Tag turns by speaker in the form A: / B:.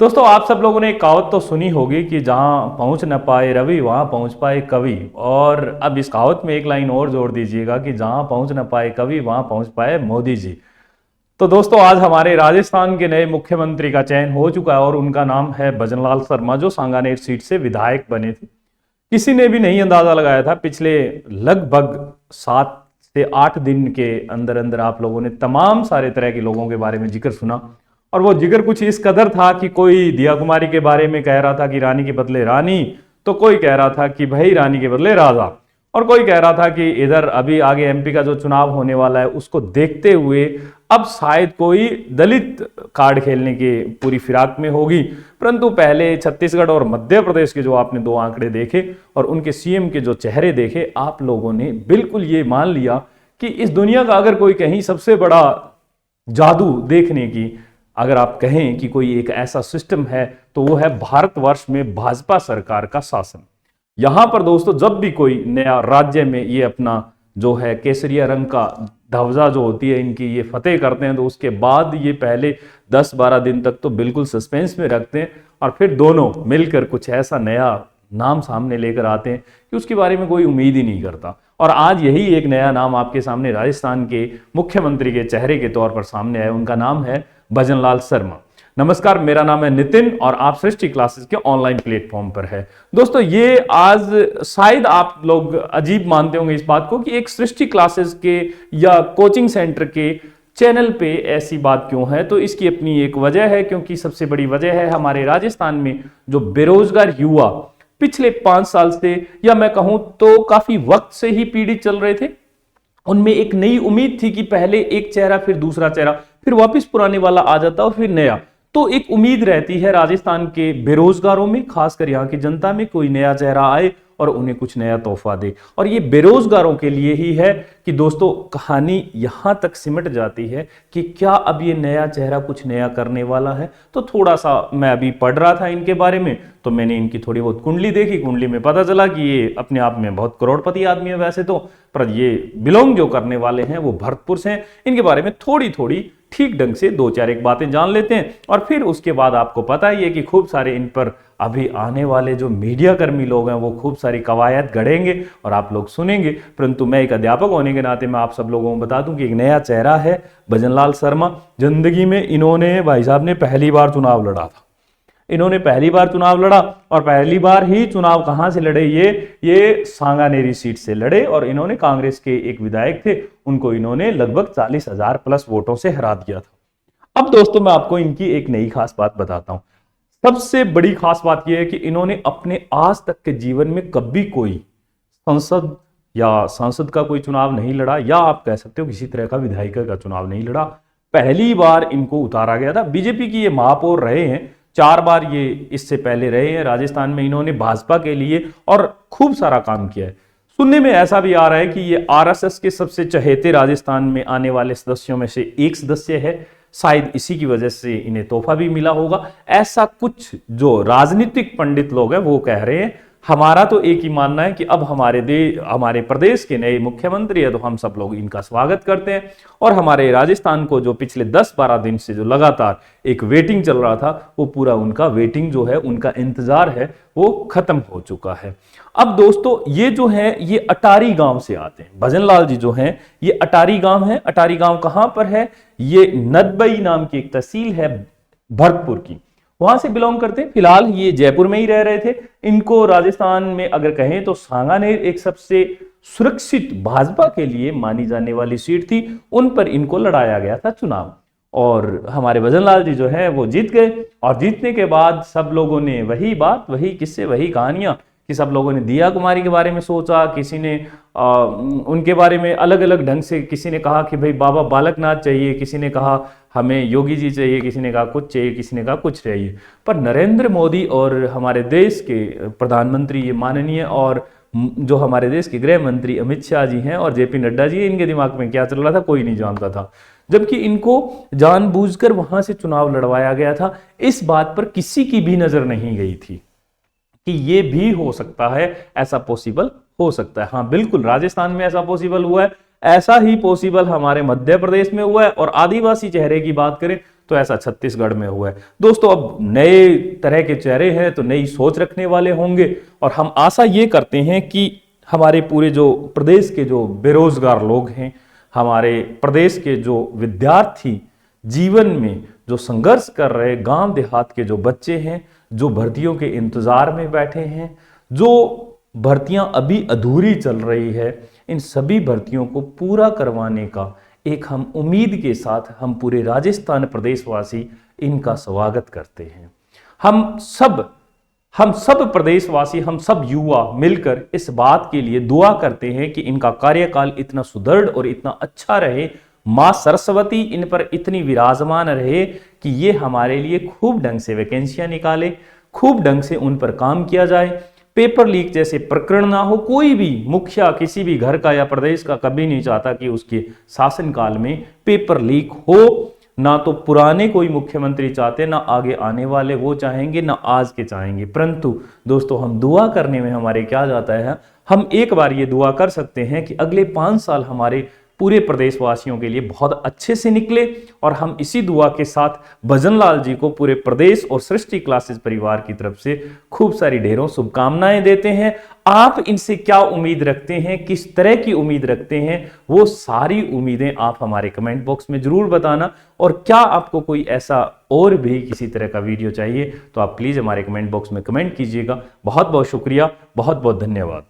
A: दोस्तों, आप सब लोगों ने एक कहावत तो सुनी होगी कि जहां पहुंच न पाए रवि वहां पहुंच पाए कवि। और अब इस कहावत में एक लाइन और जोड़ दीजिएगा कि जहां पहुंच न पाए कवि वहां पहुंच पाए मोदी जी। तो दोस्तों, आज हमारे राजस्थान के नए मुख्यमंत्री का चयन हो चुका है और उनका नाम है भजनलाल शर्मा, जो सांगानेर सीट से विधायक बने थे। किसी ने भी नहीं अंदाजा लगाया था। पिछले लगभग 7 से 8 दिन के अंदर अंदर आप लोगों ने तमाम सारे तरह के लोगों के बारे में जिक्र सुना। और वो जिक्र कुछ इस कदर था कि कोई दिया कुमारी के बारे में कह रहा था कि रानी के बदले रानी, तो कोई कह रहा था कि भाई रानी के बदले राजा, और कोई कह रहा था कि इधर अभी आगे एमपी का जो चुनाव होने वाला है उसको देखते हुए अब शायद कोई दलित कार्ड खेलने के पूरी फिराक में होगी। परंतु पहले छत्तीसगढ़ और मध्य प्रदेश के जो आपने 2 आंकड़े देखे और उनके सीएम के जो चेहरे देखे, आप लोगों ने बिल्कुल ये मान लिया कि इस दुनिया का अगर कोई कहीं सबसे बड़ा जादू देखने की अगर आप कहें कि कोई एक ऐसा सिस्टम है तो वो है भारतवर्ष में भाजपा सरकार का शासन। यहां पर दोस्तों, जब भी कोई नया राज्य में ये अपना जो है केसरिया रंग का ध्वजा जो होती है इनकी ये फतेह करते हैं, तो उसके बाद ये पहले 10-12 दिन तक तो बिल्कुल सस्पेंस में रखते हैं और फिर दोनों मिलकर कुछ ऐसा नया नाम सामने लेकर आते हैं कि उसके बारे में कोई उम्मीद ही नहीं करता। और आज यही एक नया नाम आपके सामने राजस्थान के मुख्यमंत्री के चेहरे के तौर पर सामने आया। उनका नाम है भजनलाल शर्मा। नमस्कार, मेरा नाम है नितिन और आप सृष्टि क्लासेस के ऑनलाइन प्लेटफॉर्म पर है। दोस्तों, ये आज शायद आप लोग अजीब मानते होंगे इस बात को कि एक सृष्टि क्लासेस के या कोचिंग सेंटर के चैनल पे ऐसी बात क्यों है। तो इसकी अपनी एक वजह है, क्योंकि सबसे बड़ी वजह है हमारे राजस्थान में जो बेरोजगार युवा पिछले 5 साल से, या मैं कहूं तो काफी वक्त से ही पीड़ित चल रहे थे। उनमें एक नई उम्मीद थी कि पहले एक चेहरा, फिर दूसरा चेहरा, फिर वापस पुराने वाला आ जाता और फिर नया। तो एक उम्मीद रहती है राजस्थान के बेरोजगारों में, खासकर यहाँ की जनता में, कोई नया चेहरा आए और उन्हें कुछ नया तोहफा दे। और ये बेरोजगारों के लिए ही है कि दोस्तों कहानी यहां तक सिमट जाती है कि क्या अब ये नया चेहरा कुछ नया करने वाला है। तो थोड़ा सा मैं अभी पढ़ रहा था इनके बारे में, तो मैंने इनकी थोड़ी बहुत कुंडली देखी। कुंडली में पता चला कि ये अपने आप में बहुत करोड़पति आदमी है वैसे तो, पर ये बिलोंग जो करने वाले हैं वो भरतपुर से हैं। इनके बारे में थोड़ी थोड़ी ठीक ढंग से 2-4 एक बातें जान लेते हैं और फिर उसके बाद आपको पता ही है कि खूब सारे इन पर अभी आने वाले जो मीडिया कर्मी लोग हैं वो खूब सारी कवायद गढ़ेंगे और आप लोग सुनेंगे। परंतु मैं एक अध्यापक होने के नाते मैं आप सब लोगों को बता दूं कि एक नया चेहरा है भजनलाल शर्मा। जिंदगी में इन्होंने, भाई साहब ने पहली बार चुनाव लड़ा था। इन्होंने पहली बार चुनाव लड़ा और पहली बार ही चुनाव कहां से लड़े, ये सांगानेरी सीट से लड़े और इन्होंने कांग्रेस के एक विधायक थे, उनको इन्होंने लगभग 40,000 प्लस वोटों से हरा दिया था। अब दोस्तों, मैं आपको इनकी एक नई खास बात बताता हूं। सबसे बड़ी खास बात यह है कि इन्होंने अपने आज तक के जीवन में कभी कोई संसद या सांसद का कोई चुनाव नहीं लड़ा, या आप कह सकते हो किसी तरह का विधायक का चुनाव नहीं लड़ा। पहली बार इनको उतारा गया था। बीजेपी की ये महापौर रहे हैं, 4 बार ये इससे पहले रहे हैं राजस्थान में। इन्होंने भाजपा के लिए और खूब सारा काम किया है। सुनने में ऐसा भी आ रहा है कि ये आरएसएस के सबसे चहेते राजस्थान में आने वाले सदस्यों में से एक सदस्य है। शायद इसी की वजह से इन्हें तोहफा भी मिला होगा, ऐसा कुछ जो राजनीतिक पंडित लोग हैं वो कह रहे हैं। हमारा तो एक ही मानना है कि अब हमारे प्रदेश के नए मुख्यमंत्री है, तो हम सब लोग इनका स्वागत करते हैं। और हमारे राजस्थान को जो पिछले 10-12 दिन से जो लगातार एक वेटिंग चल रहा था, वो पूरा उनका वेटिंग जो है, उनका इंतजार है, वो खत्म हो चुका है। अब दोस्तों, ये जो है ये अटारी गांव से आते हैं। भजनलाल जी जो हैं ये अटारी गांव है। अटारी गांव कहां पर है? ये नदबई नाम की एक तहसील है भरतपुर की, वहां से बिलोंग करते हैं। फिलहाल ये जयपुर में ही रह रहे थे। इनको राजस्थान में अगर कहें तो सांगानेर एक सबसे सुरक्षित भाजपा के लिए मानी जाने वाली सीट थी, उन पर इनको लड़ाया गया था चुनाव। और हमारे भजनलाल जी जो है वो जीत गए। और जीतने के बाद सब लोगों ने वही बात, वही किस्से, वही कहानियां कि सब लोगों ने दिया कुमारी के बारे में सोचा, किसी ने उनके बारे में अलग अलग ढंग से, किसी ने कहा कि भाई बाबा बालकनाथ चाहिए, किसी ने कहा हमें योगी जी चाहिए, किसी ने कहा कुछ चाहिए, किसी ने कहा कुछ चाहिए। पर नरेंद्र मोदी और हमारे देश के प्रधानमंत्री ये माननीय और जो हमारे देश के गृह मंत्री अमित शाह जी हैं और जेपी नड्डा जी, इनके दिमाग में क्या चल रहा था कोई नहीं जानता था। जबकि इनको जानबूझकर वहां से चुनाव लड़वाया गया था। इस बात पर किसी की भी नजर नहीं गई थी कि ये भी हो सकता है, ऐसा पॉसिबल हो सकता है। हाँ बिल्कुल, राजस्थान में ऐसा पॉसिबल हुआ है, ऐसा ही पॉसिबल हमारे मध्य प्रदेश में हुआ है। और आदिवासी चेहरे की बात करें तो ऐसा छत्तीसगढ़ में हुआ है। दोस्तों, अब नए तरह के चेहरे हैं तो नई सोच रखने वाले होंगे, और हम आशा ये करते हैं कि हमारे पूरे जो प्रदेश के जो बेरोजगार लोग हैं, हमारे प्रदेश के जो विद्यार्थी जीवन में जो संघर्ष कर रहे गांव देहात के जो बच्चे हैं, जो भर्तियों के इंतजार में बैठे हैं, जो भर्तियां अभी अधूरी चल रही है, इन सभी भर्तियों को पूरा करवाने का एक हम उम्मीद के साथ हम पूरे राजस्थान प्रदेशवासी इनका स्वागत करते हैं। हम सब प्रदेशवासी, हम सब युवा मिलकर इस बात के लिए दुआ करते हैं कि इनका कार्यकाल इतना सुदृढ़ और इतना अच्छा रहे, मां सरस्वती इन पर इतनी विराजमान रहे कि ये हमारे लिए खूब ढंग से वैकेंसियां निकाले, खूब ढंग से उन पर काम किया जाए, पेपर लीक जैसे प्रकरण ना हो। कोई भी मुखिया किसी भी घर का या प्रदेश का कभी नहीं चाहता कि उसके शासनकाल में पेपर लीक हो, ना तो पुराने कोई मुख्यमंत्री चाहते, ना आगे आने वाले वो चाहेंगे, ना आज के चाहेंगे। परंतु दोस्तों, हम दुआ करने में हमारे क्या जाता है, हम एक बार ये दुआ कर सकते हैं कि अगले 5 साल हमारे पूरे प्रदेशवासियों के लिए बहुत अच्छे से निकले, और हम इसी दुआ के साथ भजनलाल जी को पूरे प्रदेश और सृष्टि क्लासेस परिवार की तरफ से खूब सारी ढेरों शुभकामनाएं देते हैं। आप इनसे क्या उम्मीद रखते हैं, किस तरह की उम्मीद रखते हैं, वो सारी उम्मीदें आप हमारे कमेंट बॉक्स में जरूर बताना। और क्या आपको कोई ऐसा और भी किसी तरह का वीडियो चाहिए तो आप प्लीज हमारे कमेंट बॉक्स में कमेंट कीजिएगा। बहुत बहुत शुक्रिया, बहुत बहुत धन्यवाद।